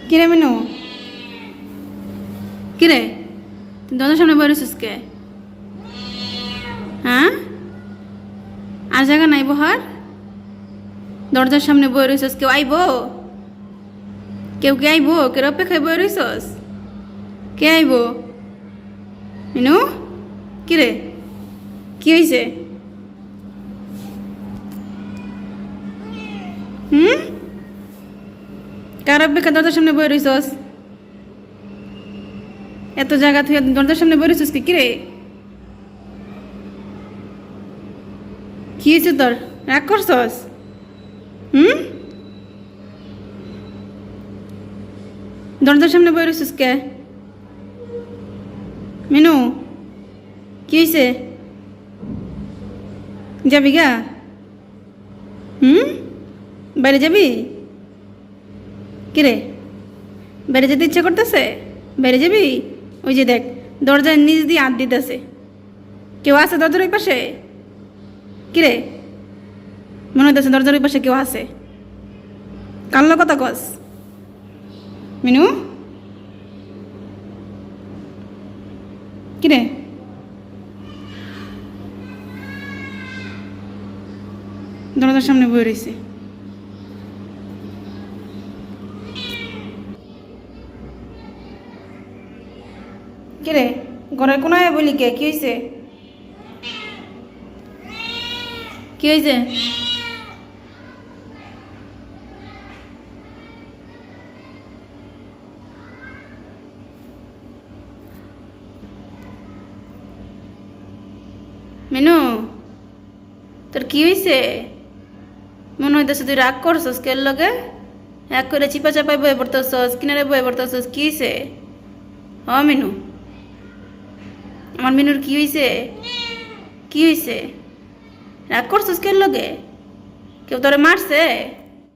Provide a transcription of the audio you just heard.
কিরে মিনু, কিরে তুই দরজার সামনে বই রয়েছিস কে? হ্যাঁ, আর জায়গা নাই বহার? দরজার সামনে বই রয়েছিস, কেউ আইব? কেউ কে আইব? কে অপেক্ষায় বই রয়েছিস? কে আইব? মিনু, কিরে কি হয়েছে? কার অপেক্ষা দরজার সামনে বই রয়েছিস? এত জায়গা তুই দরজার সামনে বই রয়েছিস কি রে? কি হয়েছে তোর? রাগ করছস? দরজার সামনে বই রয়েছিস কে? মিনু, কি হয়েছে? যাবি গা? বাইরে যাবি? কিরে, বাইরে যেতে ইচ্ছা করতেছে? বাইরে যাবি? ওই যে দেখ, দরজার নিচ দিয়ে হাত দিতেছে। কেউ আছে দরজার ওই পাশে? কিরে, মনে হইতেছে দরজার ওই পাশে কেউ আছে। কাল্লো কথা কস মিনু? কিরে, দরজার সামনে বই রয়েছে। কিরে, ঘরের কোনায় বলি কে? কি হয়েছে? কি হয়েছে? মিনু, তোর কি হয়েছে? মনে হইতেছে তুই রাগ করছস কের লগে? এক করে চিপা চাপাই বয়ে পড়তেছস, কিনারে বয়ে পড়তেছস। কি হয়েছে? মিনু, আমার মিনুর কি হয়েছে? কি হয়েছে? রাগ করছস কের লগে? কেউ তোরে মারছে?